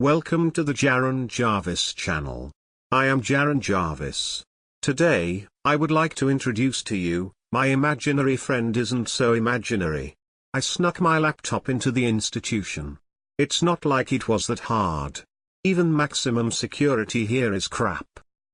Welcome to the Jaron Jarvis channel. I am Jaron Jarvis. Today, I would like to introduce to you, my imaginary friend isn't so imaginary. I snuck my laptop into the institution. It's not like it was that hard. Even maximum security here is crap.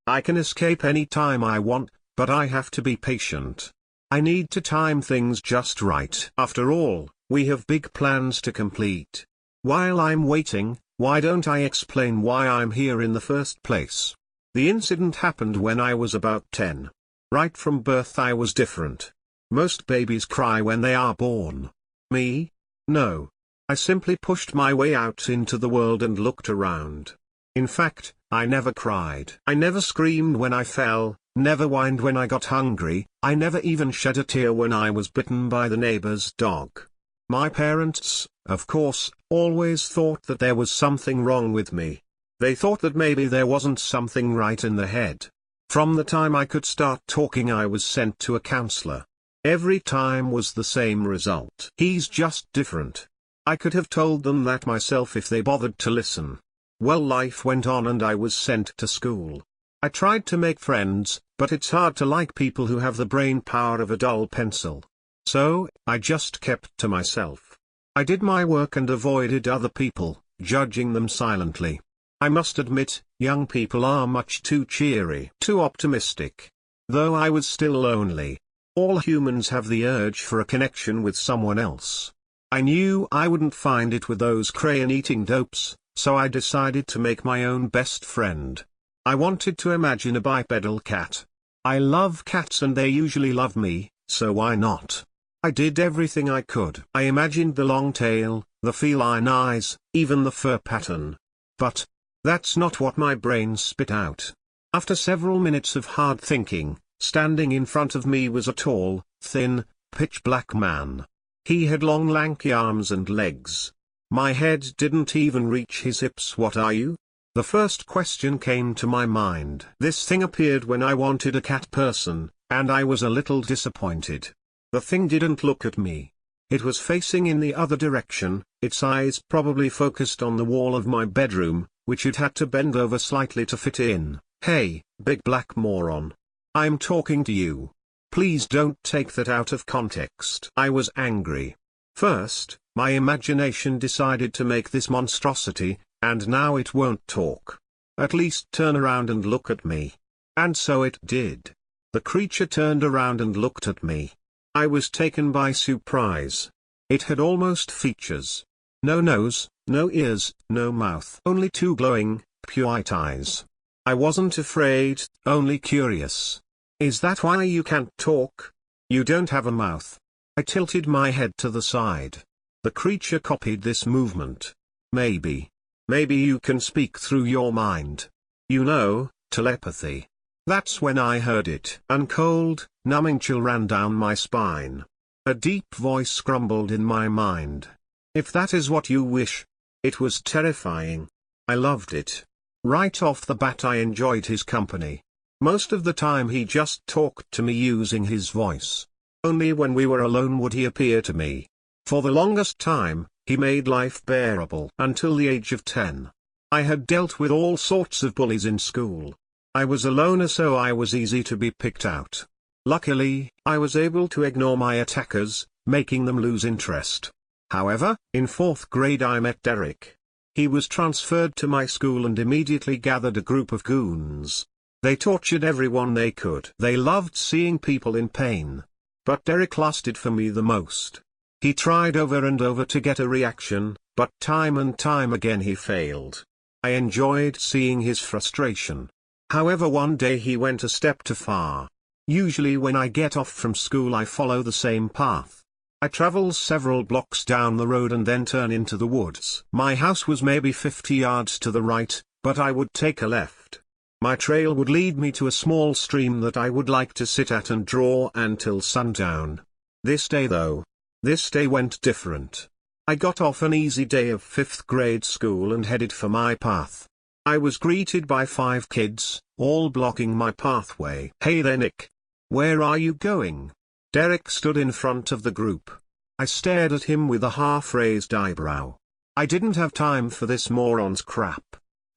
I can escape any time I want, but I have to be patient. I need to time things just right. After all, we have big plans to complete. While I'm waiting, why don't I explain why I'm here in the first place? The incident happened when I was about 10. Right from birth I was different. Most babies cry when they are born. Me? No. I simply pushed my way out into the world and looked around. In fact, I never cried. I never screamed when I fell, never whined when I got hungry, I never even shed a tear when I was bitten by the neighbor's dog. My parents, of course, always thought that there was something wrong with me. They thought that maybe there wasn't something right in the head. From the time I could start talking I was sent to a counselor. Every time was the same result. He's just different. I could have told them that myself if they bothered to listen. Well, life went on and I was sent to school. I tried to make friends, but it's hard to like people who have the brain power of a dull pencil. So, I just kept to myself. I did my work and avoided other people, judging them silently. I must admit, young people are much too cheery, too optimistic. Though I was still lonely. All humans have the urge for a connection with someone else. I knew I wouldn't find it with those crayon-eating dopes, so I decided to make my own best friend. I wanted to imagine a bipedal cat. I love cats and they usually love me, so why not? I did everything I could. I imagined the long tail, the feline eyes, even the fur pattern. But that's not what my brain spit out. After several minutes of hard thinking, standing in front of me was a tall, thin, pitch-black man. He had long lanky arms and legs. My head didn't even reach his hips. What are you? The first question came to my mind. This thing appeared when I wanted a cat person, and I was a little disappointed. The thing didn't look at me. It was facing in the other direction, its eyes probably focused on the wall of my bedroom, which it had to bend over slightly to fit in. Hey, big black moron. I'm talking to you. Please don't take that out of context. I was angry. First, my imagination decided to make this monstrosity, and now it won't talk. At least turn around and look at me. And so it did. The creature turned around and looked at me. I was taken by surprise. It had almost features. No nose, no ears, no mouth. Only two glowing, pure white eyes. I wasn't afraid, only curious. Is that why you can't talk? You don't have a mouth. I tilted my head to the side. The creature copied this movement. Maybe you can speak through your mind. You know, telepathy. That's when I heard it. A cold, numbing chill ran down my spine. A deep voice grumbled in my mind. If that is what you wish. It was terrifying. I loved it. Right off the bat I enjoyed his company. Most of the time he just talked to me using his voice. Only when we were alone would he appear to me. For the longest time, he made life bearable. Until the age of 10. I had dealt with all sorts of bullies in school. I was a loner, so I was easy to be picked out. Luckily, I was able to ignore my attackers, making them lose interest. However, in 4th grade I met Derek. He was transferred to my school and immediately gathered a group of goons. They tortured everyone they could. They loved seeing people in pain. But Derek lasted for me the most. He tried over and over to get a reaction, but time and time again he failed. I enjoyed seeing his frustration. However, one day he went a step too far. Usually when I get off from school I follow the same path. I travel several blocks down the road and then turn into the woods. My house was maybe 50 yards to the right, but I would take a left. My trail would lead me to a small stream that I would like to sit at and draw until sundown. This day went different. I got off an easy day of 5th grade school and headed for my path. I was greeted by 5 kids, all blocking my pathway. Hey there Nick. Where are you going? Derek stood in front of the group. I stared at him with a half-raised eyebrow. I didn't have time for this moron's crap.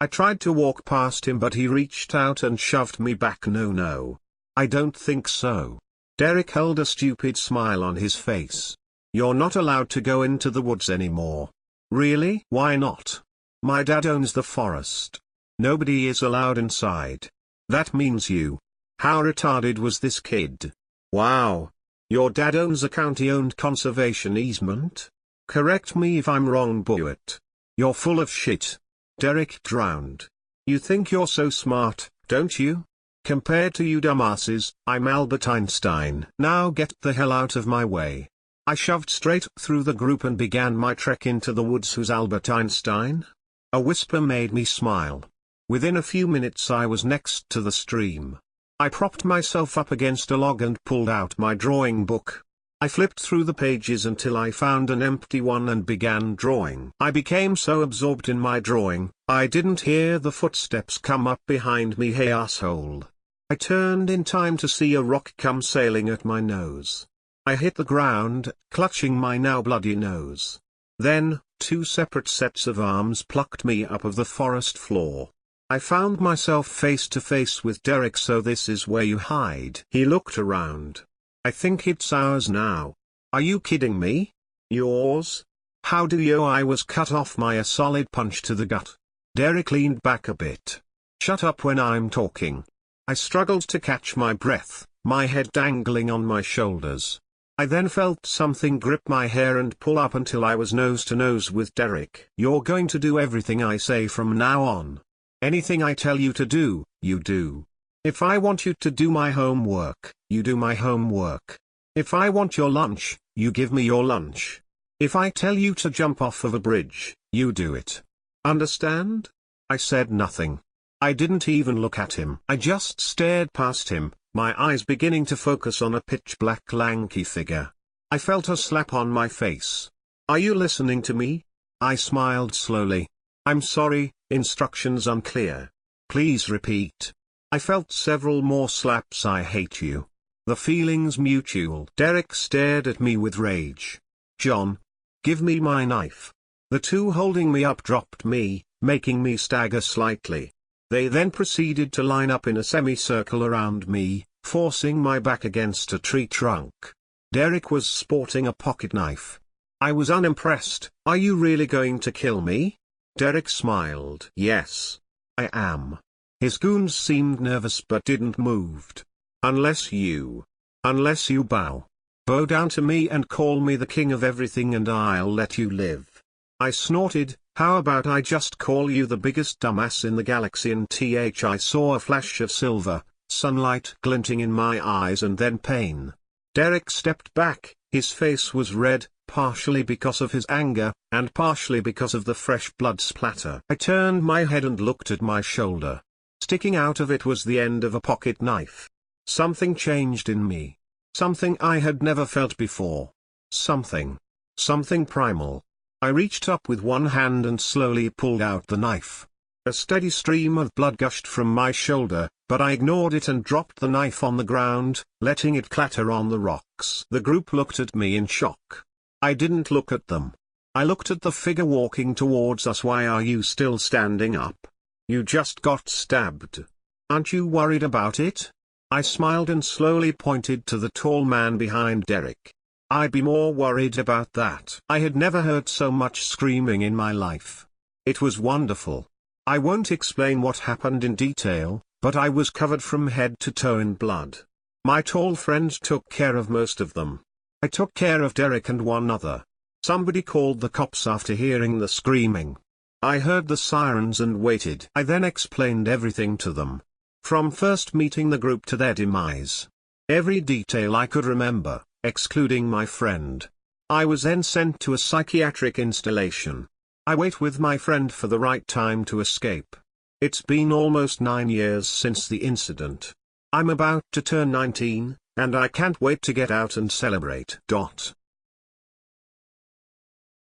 I tried to walk past him but he reached out and shoved me back. No. I don't think so. Derek held a stupid smile on his face. You're not allowed to go into the woods anymore. Really? Why not? My dad owns the forest. Nobody is allowed inside. That means you. How retarded was this kid? Wow. Your dad owns a county-owned conservation easement? Correct me if I'm wrong, Buet. You're full of shit. Derek drowned. You think you're so smart, don't you? Compared to you dumbasses, I'm Albert Einstein. Now get the hell out of my way. I shoved straight through the group and began my trek into the woods. Who's Albert Einstein? A whisper made me smile. Within a few minutes I was next to the stream. I propped myself up against a log and pulled out my drawing book. I flipped through the pages until I found an empty one and began drawing. I became so absorbed in my drawing, I didn't hear the footsteps come up behind me. Hey asshole. I turned in time to see a rock come sailing at my nose. I hit the ground, clutching my now bloody nose. Then, two separate sets of arms plucked me up of the forest floor. I found myself face to face with Derek. So this is where you hide. He looked around. I think it's ours now. Are you kidding me? Yours? How do you? I was cut off by a solid punch to the gut. Derek leaned back a bit. Shut up when I'm talking. I struggled to catch my breath, my head dangling on my shoulders. I then felt something grip my hair and pull up until I was nose to nose with Derek. You're going to do everything I say from now on. Anything I tell you to do, you do. If I want you to do my homework, you do my homework. If I want your lunch, you give me your lunch. If I tell you to jump off of a bridge, you do it. Understand? I said nothing. I didn't even look at him. I just stared past him, my eyes beginning to focus on a pitch-black lanky figure. I felt a slap on my face. Are you listening to me? I smiled slowly. I'm sorry, instructions unclear. Please repeat. I felt several more slaps. I hate you. The feeling's mutual. Derek stared at me with rage. John. Give me my knife. The two holding me up dropped me, making me stagger slightly. They then proceeded to line up in a semicircle around me, forcing my back against a tree trunk. Derek was sporting a pocket knife. I was unimpressed. Are you really going to kill me? Derek smiled. Yes. I am. His goons seemed nervous but didn't move. Unless you bow. Bow down to me and call me the king of everything and I'll let you live. I snorted. How about I just call you the biggest dumbass in the galaxy? And I saw a flash of silver, sunlight glinting in my eyes and then pain. Derek stepped back. His face was red, partially because of his anger, and partially because of the fresh blood splatter. I turned my head and looked at my shoulder. Sticking out of it was the end of a pocket knife. Something changed in me. Something I had never felt before. Something primal. I reached up with one hand and slowly pulled out the knife. A steady stream of blood gushed from my shoulder, but I ignored it and dropped the knife on the ground, letting it clatter on the rocks. The group looked at me in shock. I didn't look at them. I looked at the figure walking towards us. Why are you still standing up? You just got stabbed. Aren't you worried about it? I smiled and slowly pointed to the tall man behind Derek. I'd be more worried about that. I had never heard so much screaming in my life. It was wonderful. I won't explain what happened in detail, but I was covered from head to toe in blood. My tall friend took care of most of them. I took care of Derek and one other. Somebody called the cops after hearing the screaming. I heard the sirens and waited. I then explained everything to them. From first meeting the group to their demise. Every detail I could remember, excluding my friend. I was then sent to a psychiatric installation. I wait with my friend for the right time to escape. It's been almost 9 years since the incident. I'm about to turn 19, and I can't wait to get out and celebrate.